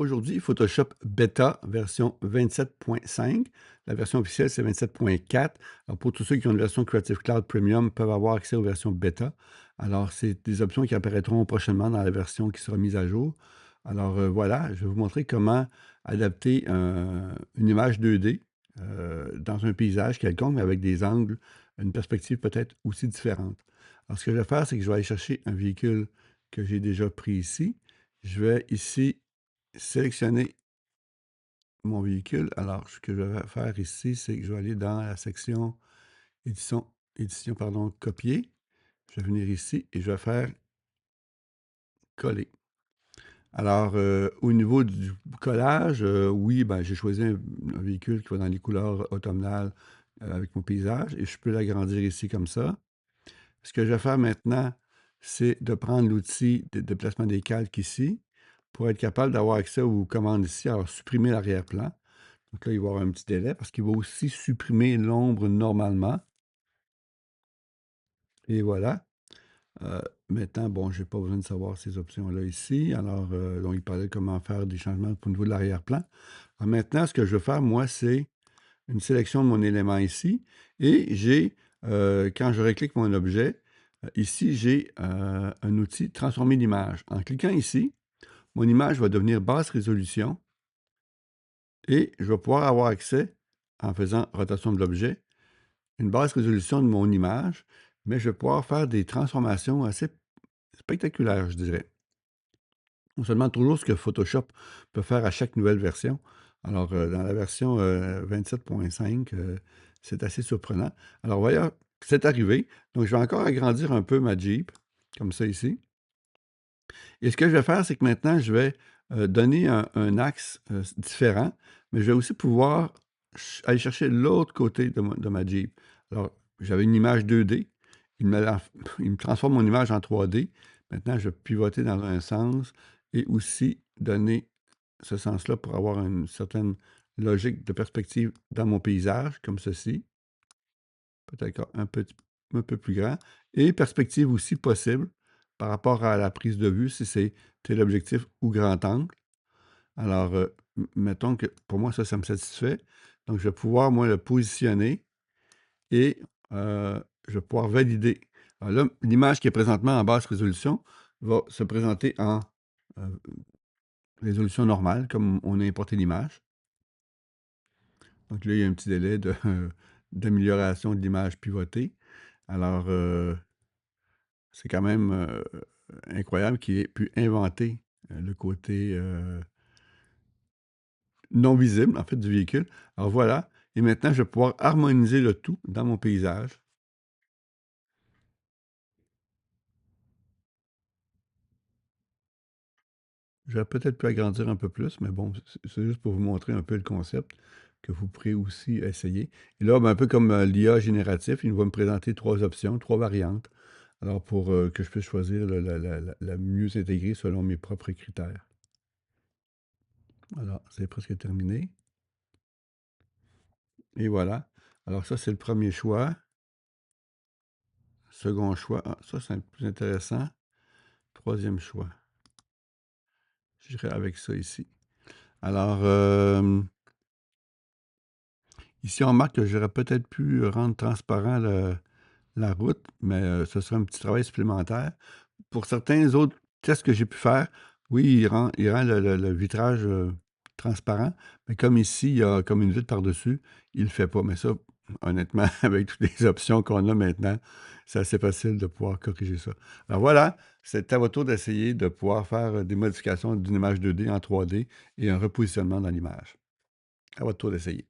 aujourd'hui, Photoshop Beta version 27.5. La version officielle, c'est 27.4. Alors, pour tous ceux qui ont une version Creative Cloud Premium, peuvent avoir accès aux versions Beta. Alors, c'est des options qui apparaîtront prochainement dans la version qui sera mise à jour. Alors, voilà, je vais vous montrer comment adapter une image 2D dans un paysage quelconque, mais avec des angles, une perspective peut-être aussi différente. Alors, ce que je vais faire, c'est que je vais aller chercher un véhicule que j'ai déjà pris ici. Je vais ici sélectionner mon véhicule. Alors, ce que je vais faire ici, c'est que je vais aller dans la section édition, pardon, copier. Je vais venir ici et je vais faire coller. Alors, au niveau du collage, oui, ben, j'ai choisi un véhicule qui va dans les couleurs automnales avec mon paysage et je peux l'agrandir ici comme ça. Ce que je vais faire maintenant, c'est de prendre l'outil de placement des calques ici pour être capable d'avoir accès aux commandes ici. Alors, supprimer l'arrière-plan. Donc là, il va y avoir un petit délai parce qu'il va aussi supprimer l'ombre normalement. Et voilà. Maintenant, bon, je n'ai pas besoin de savoir ces options-là ici. Alors, donc, il parlait de comment faire des changements au niveau de l'arrière-plan. Alors, maintenant, ce que je veux faire, moi, c'est une sélection de mon élément ici. Et j'ai, quand je reclique mon objet, ici, j'ai un outil transformer l'image. En cliquant ici, mon image va devenir basse résolution et je vais pouvoir avoir accès, en faisant rotation de l'objet, une basse résolution de mon image, mais je vais pouvoir faire des transformations assez spectaculaires, je dirais. On se demande toujours ce que Photoshop peut faire à chaque nouvelle version. Alors, dans la version 27.5, c'est assez surprenant. Alors, voyons, c'est arrivé. Donc, je vais encore agrandir un peu ma Jeep, comme ça ici. Et ce que je vais faire, c'est que maintenant, je vais donner un axe différent, mais je vais aussi pouvoir aller chercher l'autre côté de ma Jeep. Alors, j'avais une image 2D. Il me transforme mon image en 3D. Maintenant, je vais pivoter dans un sens et aussi donner ce sens-là pour avoir une certaine logique de perspective dans mon paysage, comme ceci. Peut-être un peu plus grand. Et perspective aussi possible par rapport à la prise de vue, si c'est téléobjectif ou grand angle. Alors, mettons que pour moi, ça me satisfait. Donc, je vais pouvoir, moi, le positionner et je vais pouvoir valider. Alors là, l'image qui est présentement en basse résolution va se présenter en euh, résolution normale, comme on a importé l'image. Donc là, il y a un petit délai d'amélioration de l'image pivotée. Alors, c'est quand même incroyable qu'il ait pu inventer le côté non visible, en fait, du véhicule. Alors voilà, et maintenant, je vais pouvoir harmoniser le tout dans mon paysage. J'aurais peut-être pu agrandir un peu plus, mais bon, c'est juste pour vous montrer un peu le concept que vous pourrez aussi essayer. Et là, ben, un peu comme l'IA génératif, il va me présenter 3 options, 3 variantes. Alors, pour que je puisse choisir la mieux intégrée selon mes propres critères. Alors, c'est presque terminé. Et voilà. Alors ça, c'est le premier choix. Second choix. Ah, ça, c'est plus intéressant. Troisième choix. J'irai avec ça ici. Alors, ici, on remarque que j'aurais peut-être pu rendre transparent la route, mais ce sera un petit travail supplémentaire. Pour certains autres tests que j'ai pu faire, oui, il rend le vitrage transparent, mais comme ici, il y a comme une vitre par-dessus, il ne le fait pas. Mais ça, honnêtement, avec toutes les options qu'on a maintenant, c'est assez facile de pouvoir corriger ça. Alors voilà, c'est à votre tour d'essayer de pouvoir faire des modifications d'une image 2D en 3D et un repositionnement dans l'image. À votre tour d'essayer.